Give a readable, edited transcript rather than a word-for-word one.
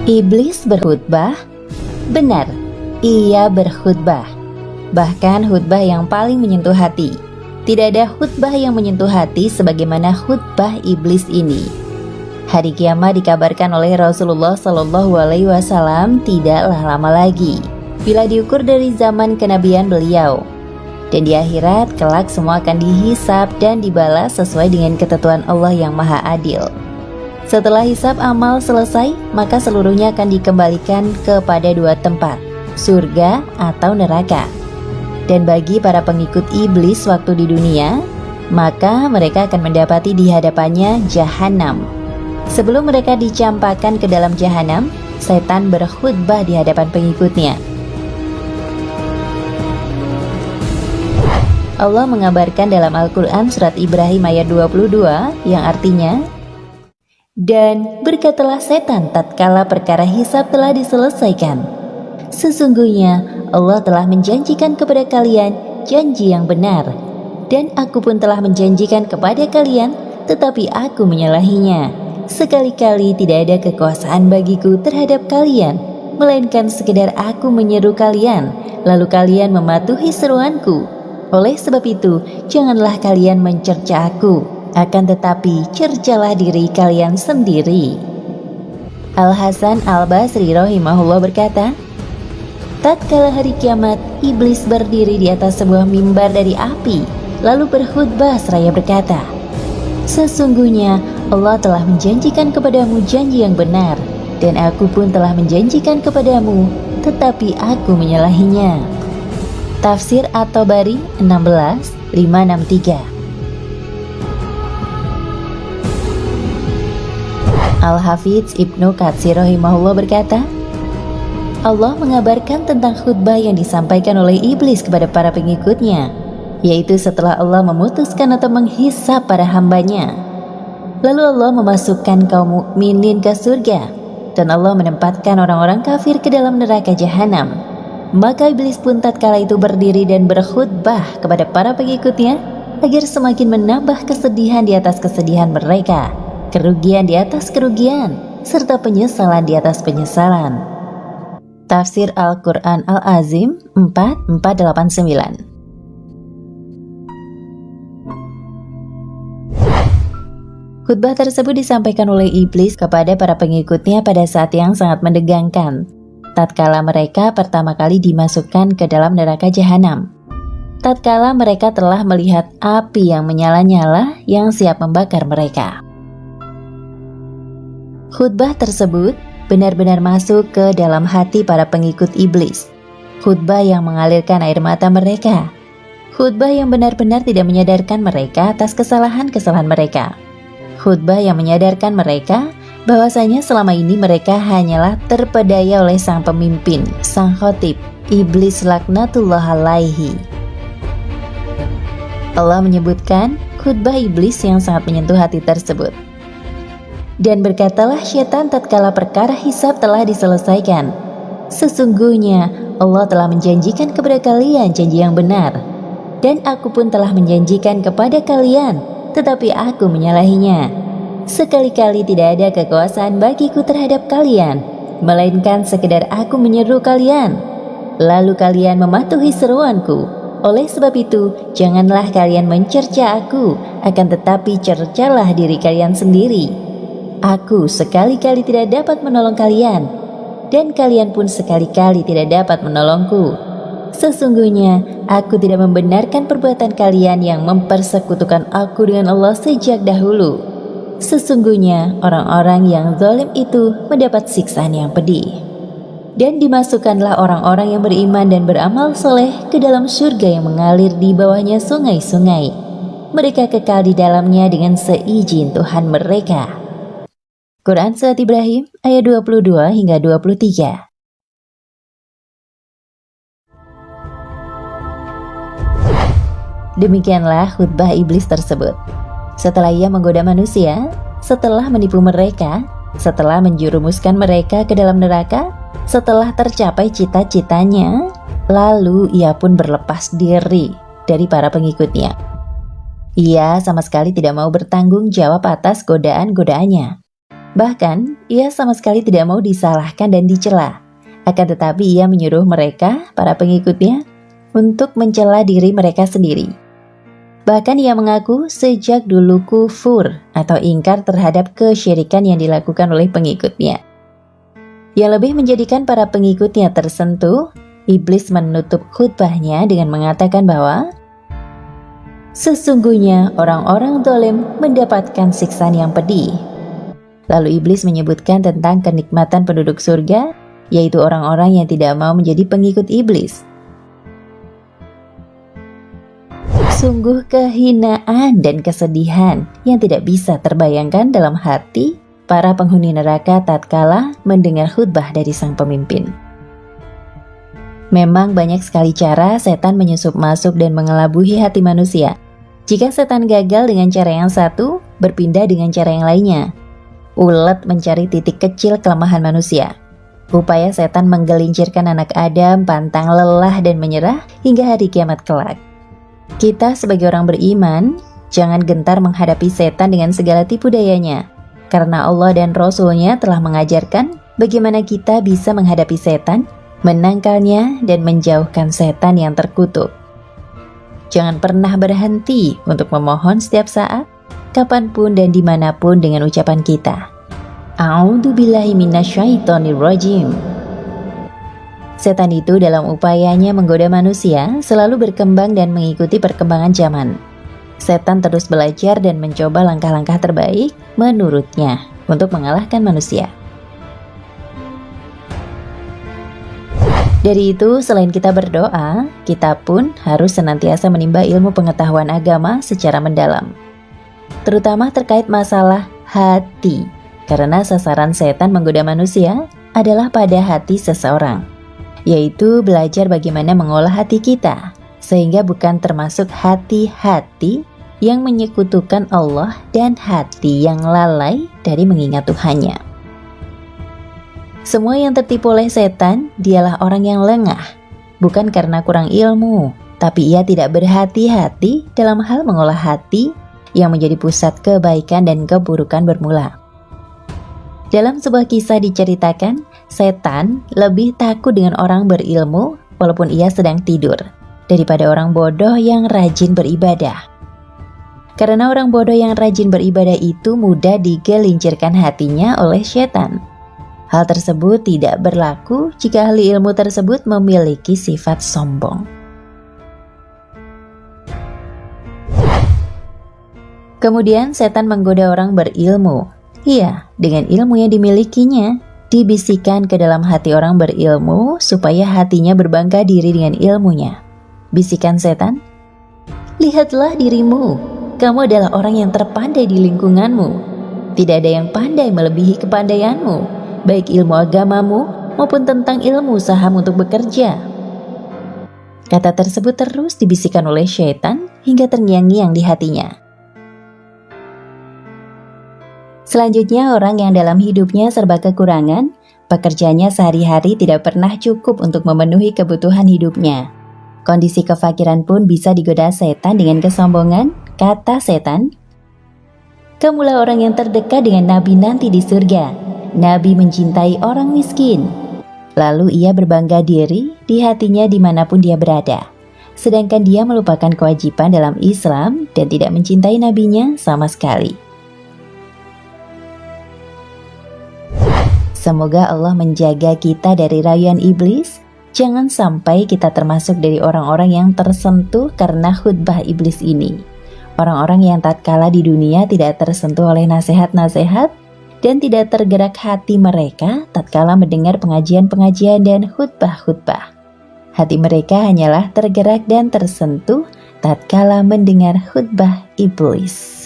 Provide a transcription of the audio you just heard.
Iblis berkhutbah? Benar, ia berkhutbah. Bahkan khutbah yang paling menyentuh hati. Tidak ada khutbah yang menyentuh hati sebagaimana khutbah iblis ini. Hari kiamat dikabarkan oleh Rasulullah SAW tidaklah lama lagi bila diukur dari zaman kenabian beliau. Dan di akhirat kelak semua akan dihisab dan dibalas sesuai dengan ketentuan Allah yang Maha Adil. Setelah hisab amal selesai, maka seluruhnya akan dikembalikan kepada dua tempat, surga atau neraka. Dan bagi para pengikut iblis waktu di dunia, maka mereka akan mendapati di hadapannya jahanam. Sebelum mereka dicampakkan ke dalam jahanam, setan berkhutbah di hadapan pengikutnya. Allah mengabarkan dalam Al-Quran surat Ibrahim ayat 22 yang artinya, dan berkatalah setan tatkala perkara hisab telah diselesaikan, sesungguhnya Allah telah menjanjikan kepada kalian janji yang benar, dan aku pun telah menjanjikan kepada kalian, tetapi aku menyalahinya. Sekali-kali tidak ada kekuasaan bagiku terhadap kalian, melainkan sekedar aku menyeru kalian, lalu kalian mematuhi seruanku. Oleh sebab itu, janganlah kalian mencerca aku, akan tetapi cercalah diri kalian sendiri. Al-Hasan Al-Basri rahimahullah berkata, tatkala hari kiamat, iblis berdiri di atas sebuah mimbar dari api, lalu berkhutbah seraya berkata, sesungguhnya Allah telah menjanjikan kepadamu janji yang benar, dan aku pun telah menjanjikan kepadamu, tetapi aku menyalahinya. Tafsir At-Tabari 16:563. Al-Hafidz Ibnu Katsir rahimahullah berkata, Allah mengabarkan tentang khutbah yang disampaikan oleh iblis kepada para pengikutnya, yaitu setelah Allah memutuskan atau menghisab para hambanya. Lalu Allah memasukkan kaum mukminin ke surga, dan Allah menempatkan orang-orang kafir ke dalam neraka jahanam. Maka iblis pun tatkala itu berdiri dan berkhutbah kepada para pengikutnya agar semakin menambah kesedihan di atas kesedihan mereka, kerugian di atas kerugian, serta penyesalan di atas penyesalan. Tafsir Al-Quran Al-Azim 4489. Khutbah tersebut disampaikan oleh iblis kepada para pengikutnya pada saat yang sangat menegangkan, tatkala mereka pertama kali dimasukkan ke dalam neraka jahanam. Tatkala mereka telah melihat api yang menyala-nyala yang siap membakar mereka. Khutbah tersebut benar-benar masuk ke dalam hati para pengikut iblis. Khutbah yang mengalirkan air mata mereka. Khutbah yang benar-benar tidak menyadarkan mereka atas kesalahan-kesalahan mereka. Khutbah yang menyadarkan mereka bahwasanya selama ini mereka hanyalah terpedaya oleh sang pemimpin, sang khotib, iblis laknatullah alaihi. Allah menyebutkan khutbah iblis yang sangat menyentuh hati tersebut. Dan berkatalah syaitan tatkala perkara hisab telah diselesaikan, sesungguhnya Allah telah menjanjikan kepada kalian janji yang benar, dan aku pun telah menjanjikan kepada kalian, tetapi aku menyalahinya. Sekali-kali tidak ada kekuasaan bagiku terhadap kalian, melainkan sekedar aku menyeru kalian, lalu kalian mematuhi seruanku. Oleh sebab itu, janganlah kalian mencerca aku, akan tetapi cercalah diri kalian sendiri. Aku sekali-kali tidak dapat menolong kalian, dan kalian pun sekali-kali tidak dapat menolongku. Sesungguhnya, aku tidak membenarkan perbuatan kalian yang mempersekutukan aku dengan Allah sejak dahulu. Sesungguhnya, orang-orang yang zalim itu mendapat siksaan yang pedih. Dan dimasukkanlah orang-orang yang beriman dan beramal soleh ke dalam surga yang mengalir di bawahnya sungai-sungai. Mereka kekal di dalamnya dengan seizin Tuhan mereka. Quran Surat Ibrahim ayat 22 hingga 23. Demikianlah khutbah iblis tersebut. Setelah ia menggoda manusia, setelah menipu mereka, setelah menjerumuskan mereka ke dalam neraka, setelah tercapai cita-citanya, lalu ia pun berlepas diri dari para pengikutnya. Ia sama sekali tidak mau bertanggung jawab atas godaan-godaannya. Bahkan, ia sama sekali tidak mau disalahkan dan dicela. Akan tetapi ia menyuruh mereka, para pengikutnya, untuk mencela diri mereka sendiri. Bahkan ia mengaku sejak dulu kufur atau ingkar terhadap kesyirikan yang dilakukan oleh pengikutnya. Yang lebih menjadikan para pengikutnya tersentuh, iblis menutup khutbahnya dengan mengatakan bahwa sesungguhnya orang-orang zalim mendapatkan siksaan yang pedih. Lalu iblis menyebutkan tentang kenikmatan penduduk surga, yaitu orang-orang yang tidak mau menjadi pengikut iblis. Sungguh kehinaan dan kesedihan yang tidak bisa terbayangkan dalam hati para penghuni neraka tatkala mendengar khutbah dari sang pemimpin. Memang banyak sekali cara setan menyusup masuk dan mengelabuhi hati manusia. Jika setan gagal dengan cara yang satu, berpindah dengan cara yang lainnya. Ulet mencari titik kecil kelemahan manusia. Upaya setan menggelincirkan anak Adam pantang lelah dan menyerah hingga hari kiamat kelak. Kita sebagai orang beriman, jangan gentar menghadapi setan dengan segala tipu dayanya. Karena Allah dan Rasul-Nya telah mengajarkan bagaimana kita bisa menghadapi setan, menangkalnya, dan menjauhkan setan yang terkutuk. Jangan pernah berhenti untuk memohon setiap saat, kapanpun dan dimanapun dengan ucapan kita, A'udzubillahi minasyaitonirrajim. Setan itu dalam upayanya menggoda manusia selalu berkembang dan mengikuti perkembangan zaman. Setan terus belajar dan mencoba langkah-langkah terbaik menurutnya untuk mengalahkan manusia. Dari itu, selain kita berdoa, kita pun harus senantiasa menimba ilmu pengetahuan agama secara mendalam, terutama terkait masalah hati, karena sasaran setan menggoda manusia adalah pada hati seseorang, yaitu belajar bagaimana mengolah hati kita, sehingga bukan termasuk hati-hati yang menyekutukan Allah dan hati yang lalai dari mengingat Tuhannya. Semua yang tertipu oleh setan, dialah orang yang lengah, bukan karena kurang ilmu, tapi ia tidak berhati-hati dalam hal mengolah hati yang menjadi pusat kebaikan dan keburukan bermula. Dalam sebuah kisah diceritakan, setan lebih takut dengan orang berilmu walaupun ia sedang tidur, daripada orang bodoh yang rajin beribadah. Karena orang bodoh yang rajin beribadah itu mudah digelincirkan hatinya oleh setan. Hal tersebut tidak berlaku jika ahli ilmu tersebut memiliki sifat sombong. Kemudian setan menggoda orang berilmu. Iya, dengan ilmu yang dimilikinya, dibisikkan ke dalam hati orang berilmu supaya hatinya berbangga diri dengan ilmunya. Bisikan setan, lihatlah dirimu, kamu adalah orang yang terpandai di lingkunganmu. Tidak ada yang pandai melebihi kepandaianmu, baik ilmu agamamu maupun tentang ilmu usahamu untuk bekerja. Kata tersebut terus dibisikkan oleh syaitan hingga terngiang-ngiang di hatinya. Selanjutnya, orang yang dalam hidupnya serba kekurangan, pekerjaannya sehari-hari tidak pernah cukup untuk memenuhi kebutuhan hidupnya. Kondisi kefakiran pun bisa digoda setan dengan kesombongan. Kata setan, kamulah orang yang terdekat dengan Nabi nanti di surga. Nabi mencintai orang miskin. Lalu ia berbangga diri di hatinya dimanapun dia berada. Sedangkan dia melupakan kewajiban dalam Islam dan tidak mencintai nabinya sama sekali. Semoga Allah menjaga kita dari rayuan iblis. Jangan sampai kita termasuk dari orang-orang yang tersentuh karena khutbah iblis ini. Orang-orang yang tatkala di dunia tidak tersentuh oleh nasihat-nasihat dan tidak tergerak hati mereka tatkala mendengar pengajian-pengajian dan khutbah-khutbah. Hati mereka hanyalah tergerak dan tersentuh tatkala mendengar khutbah iblis.